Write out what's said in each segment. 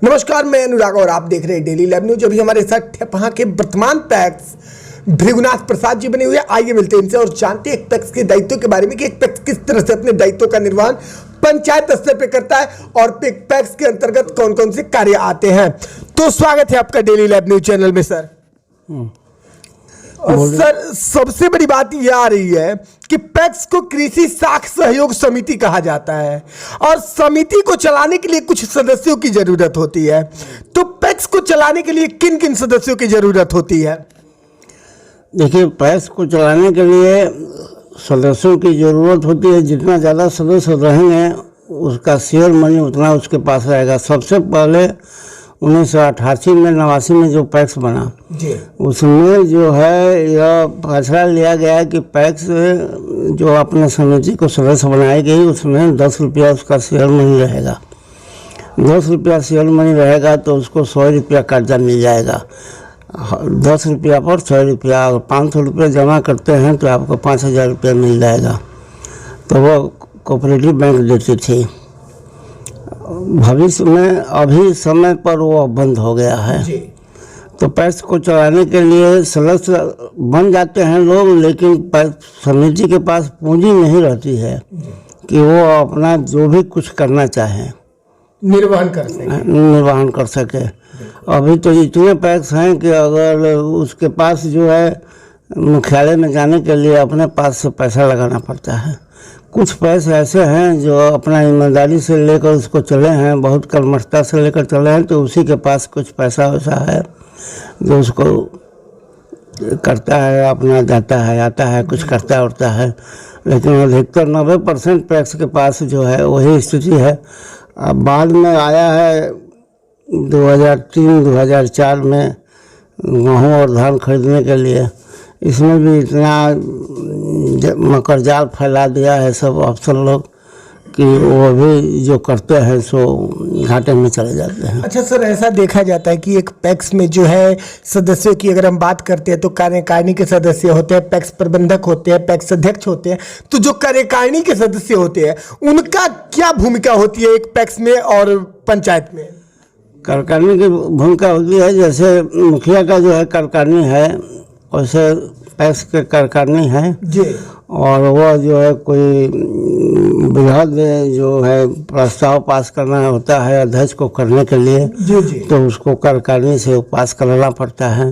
नमस्कार, मैं अनुराग और आप देख रहे हैं डेली लाइव न्यूज। अभी हमारे साथ ठेपहा के वर्तमान पैक्स भृगुनाथ प्रसाद जी बने हुए हैं। आइए मिलते हैं इनसे और जानते हैं एक पैक्स के दायित्व के बारे में कि एक पैक्स किस तरह से अपने दायित्व का निर्वहन पंचायत स्तर पर करता है और एक पैक्स के अंतर्गत कौन कौन से कार्य आते हैं। तो स्वागत है आपका डेली लाइव न्यूज चैनल में सर। सर, सबसे बड़ी बात यह आ रही है कि पैक्स को कृषि साख सहयोग समिति कहा जाता है और समिति को चलाने के लिए कुछ सदस्यों की जरूरत होती है। तो पैक्स को चलाने के लिए किन किन सदस्यों की जरूरत होती है? देखिए, पैक्स को चलाने के लिए सदस्यों की ज़रूरत होती है। जितना ज़्यादा सदस्य रहेंगे उसका शेयर मनी उतना उसके पास रहेगा। सबसे पहले 1988 में 89 में जो पैक्स बना जी, उसमें जो है यह फैसला लिया गया कि पैक्स जो अपने समिति को सदस्य बनाई गई उसमें 10 रुपया उसका शेयर मनी रहेगा। 10 रुपया शेयर मनी रहेगा तो उसको 100 रुपया कर्जा मिल जाएगा। 10 रुपया पर 100 रुपया, अगर 500 रुपया जमा करते हैं तो आपको 5000 रुपया मिल जाएगा। तो वो कोऑपरेटिव बैंक देती थी। भविष्य में अभी समय पर वो बंद हो गया है जी। तो पैक्स को चलाने के लिए सदस्य बन जाते हैं लोग, लेकिन समिति के पास पूंजी नहीं रहती है कि वो अपना जो भी कुछ करना चाहे निर्वहन कर सके। अभी तो इतने पैक्स हैं कि अगर उसके पास जो है मुख्यालय में जाने के लिए अपने पास से पैसा लगाना पड़ता है। कुछ पैसे ऐसे हैं जो अपना ईमानदारी से लेकर उसको चले हैं, बहुत कर्मठता से लेकर चले हैं, तो उसी के पास कुछ पैसा वैसा है जो उसको करता है, अपना जाता है आता है, कुछ करता उड़ता है। लेकिन अधिकतर 90% पैक्स के पास जो है वही स्थिति है। अब बाद में आया है 2003-2004 में गेहूँ और धान खरीदने के लिए, इसमें भी इतना मकर जाल फैला दिया है सब अफसर लोग कि वो भी जो करते हैं सो घाटे में चले जाते हैं। अच्छा सर, ऐसा देखा जाता है कि एक पैक्स में जो है सदस्यों की अगर हम बात करते हैं तो कार्यकारिणी के सदस्य होते हैं, पैक्स प्रबंधक होते हैं, पैक्स अध्यक्ष होते हैं। तो जो कार्यकारिणी के सदस्य होते हैं उनका क्या भूमिका होती है एक पैक्स में और पंचायत में? कार्यकारिणी की भूमिका होती है, जैसे मुखिया का जो है कार्यकारिणी है वैसे पैक्स के कार्यकारिणी है जी। और वह जो है कोई बृहद जो है प्रस्ताव पास करना होता है अध्यक्ष को करने के लिए जी जी। तो उसको कार्यकारिणी से पास कराना पड़ता है।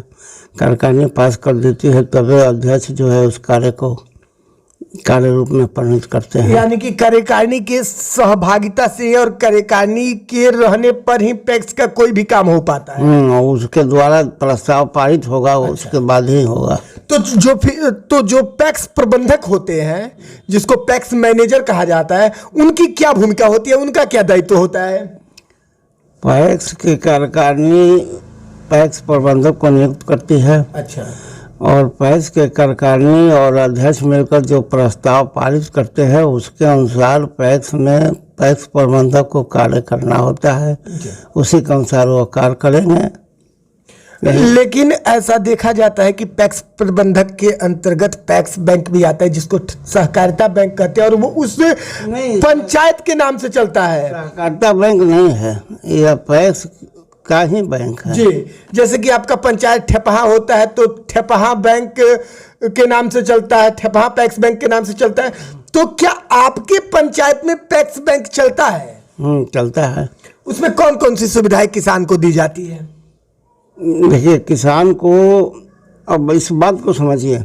कार्यकारिणी पास कर देती है तभी अध्यक्ष जो है उस कार्य को कार्य रूप में परिणत करते हैं। यानी कि कार्यकारिणी के सहभागिता से और कार्यकारिणी के रहने पर ही पैक्स का कोई भी काम हो पाता है। उसके द्वारा प्रस्ताव पारित होगा। अच्छा। उसके बाद ही होगा। तो जो पैक्स प्रबंधक होते हैं जिसको पैक्स मैनेजर कहा जाता है, उनकी क्या भूमिका होती है, उनका क्या दायित्व होता है? पैक्स की कार्यकारिणी पैक्स प्रबंधक को नियुक्त करती है। अच्छा। और पैक्स के कार्यकारिणी और अध्यक्ष मिलकर जो प्रस्ताव पारित करते हैं उसके अनुसार पैक्स में पैक्स प्रबंधक को कार्य करना होता है। उसी के अनुसार वो कार्य करेंगे। लेकिन ऐसा देखा जाता है कि पैक्स प्रबंधक के अंतर्गत पैक्स बैंक भी आता है जिसको सहकारिता बैंक कहते हैं और वो उस पंचायत के नाम से चलता है। सहकारिता बैंक नहीं है, यह पैक्स का ही बैंक है जी। जैसे कि आपका पंचायत ठेपहा होता है तो ठेपहा बैंक के नाम से चलता है, ठेपहा पैक्स बैंक के नाम से चलता है। तो क्या आपके पंचायत में पैक्स बैंक चलता है? चलता है। उसमें कौन कौन सी सुविधाएं किसान को दी जाती है? देखिए, किसान को अब इस बात को समझिए,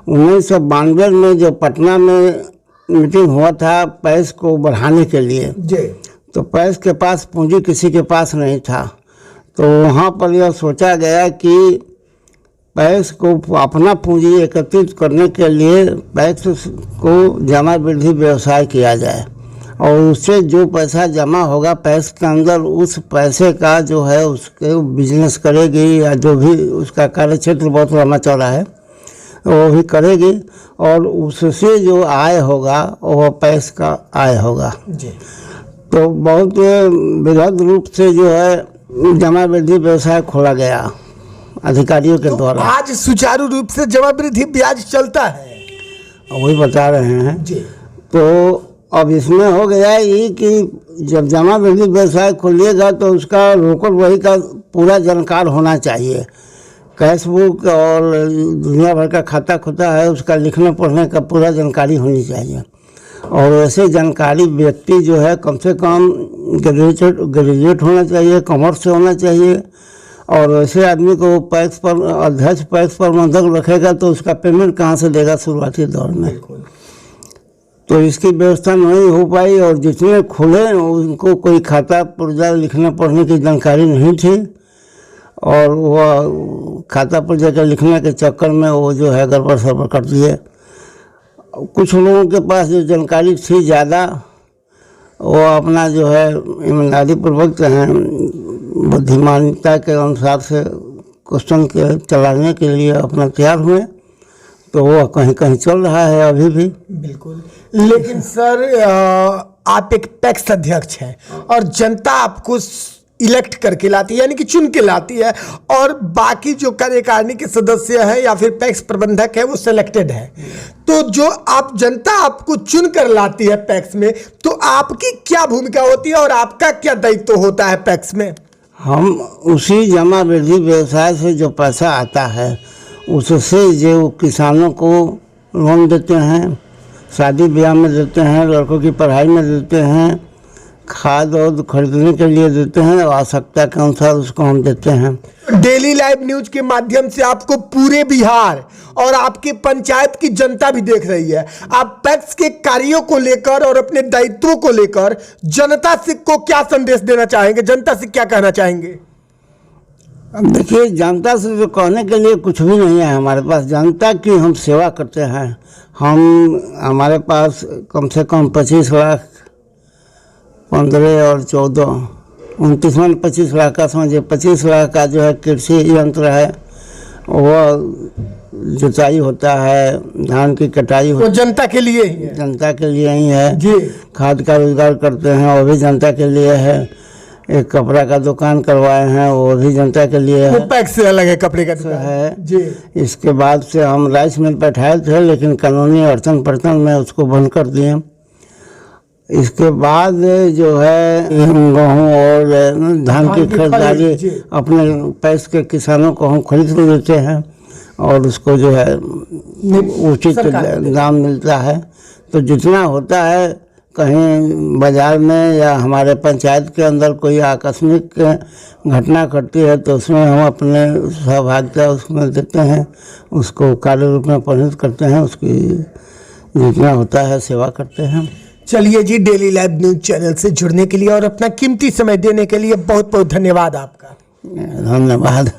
1992 में जो पटना में मीटिंग हुआ था पैक्स को बढ़ाने के लिए जी, तो पैक्स के पास पूंजी किसी के पास नहीं था। तो वहाँ पर यह सोचा गया कि पैक्स को अपना पूंजी एकत्रित करने के लिए पैक्स को जमा वृद्धि व्यवसाय किया जाए और उससे जो पैसा जमा होगा पैक्स के अंदर उस पैसे का जो है उसके बिजनेस करेगी या जो भी उसका कार्य क्षेत्र बहुत लंबा चौड़ा है वो भी करेगी और उससे जो आय होगा वो पैक्स का आय होगा जी। तो बहुत बृहद रूप से जो है जमा वृद्धि व्यवसाय खोला गया अधिकारियों के द्वारा। आज सुचारू रूप से जमा वृद्धि ब्याज चलता है, वही बता रहे हैं जी। तो अब इसमें हो गया ये कि जब जमा बंदी व्यवसाय खोलिएगा तो उसका रोकड़ वही का पूरा जानकार होना चाहिए। कैश बुक और दुनिया भर का खाता खुदा है, उसका लिखने पढ़ने का पूरा जानकारी होनी चाहिए। और वैसे जानकारी व्यक्ति जो है कम से कम ग्रेजुएट होना चाहिए, कॉमर्स से होना चाहिए। और वैसे आदमी को पैक्स पर अध्यक्ष पैक्स प्रबंधक रखेगा तो उसका पेमेंट कहाँ से देगा शुरुआती दौर में। तो इसकी व्यवस्था नहीं हो पाई और जितने खुले उनको कोई खाता पुर्जा लिखने पढ़ने की जानकारी नहीं थी और वह खाता पुर्जा के लिखने के चक्कर में वो जो है गड़बड़ सड़बड़ कर दिए। कुछ लोगों के पास जो जानकारी थी ज़्यादा, वो अपना जो है ईमानदारी पूर्वक हैं बुद्धिमानता के अनुसार से क्वेश्चन के चलाने के लिए अपना तैयार हुए, तो वो कहीं कहीं चल रहा है अभी भी। बिल्कुल। लेकिन सर आप एक पैक्स अध्यक्ष हैं और जनता आपको इलेक्ट करके लाती है, यानी कि चुन के लाती है, और बाकी जो कार्यकारिणी के सदस्य हैं या फिर पैक्स प्रबंधक है वो सिलेक्टेड है। तो जो आप जनता आपको चुन कर लाती है पैक्स में, तो आपकी क्या भूमिका होती है और आपका क्या दायित्व होता है पैक्स में? हम उसी जमा वृद्धि व्यवसाय से जो पैसा आता है उससे जो किसानों को लोन देते हैं, शादी ब्याह में देते हैं, लड़कों की पढ़ाई में देते हैं, खाद और खरीदने के लिए देते हैं, आवश्यकता के अनुसार उसको हम देते हैं। डेली लाइव न्यूज के माध्यम से आपको पूरे बिहार और आपके पंचायत की जनता भी देख रही है। आप पैक्स के कार्यों को लेकर और अपने दायित्वों को लेकर जनता से को क्या संदेश देना चाहेंगे, जनता से क्या कहना चाहेंगे? देखिए, जनता से तो कहने के लिए कुछ भी नहीं है हमारे पास। जनता की हम सेवा करते हैं। हमारे पास कम से कम 25 लाख 15 और 14 29 में 25 लाख का समझिए, 25 लाख का जो है कृषि यंत्र है, वह जुताई होता है, धान की कटाई होती है, वो जनता के लिए ही है। जनता के लिए ही है जी। खाद का रोजगार करते हैं, वो भी जनता के लिए है। एक कपड़ा का दुकान करवाए हैं, वो भी जनता के लिए है। वो पैक्स से अलग है, कपड़े का दुकान है जी। इसके बाद से हम राइस मिल बैठाए थे, लेकिन कानूनी अड़चन पड़चन में उसको बंद कर दिए। इसके बाद जो है गेहूँ और धान की खरीदारी अपने पैसे के किसानों को हम खरीद देते हैं और उसको जो है उचित दाम मिलता है। तो जितना होता है, कहीं बाजार में या हमारे पंचायत के अंदर कोई आकस्मिक घटना घटती है तो उसमें हम अपने सहभागिता उसमें देते हैं, उसको कार्य रूप में परिणत करते हैं, उसकी जितना होता है सेवा करते हैं। चलिए जी, डेली लाइव न्यूज चैनल से जुड़ने के लिए और अपना कीमती समय देने के लिए बहुत बहुत धन्यवाद आपका। धन्यवाद।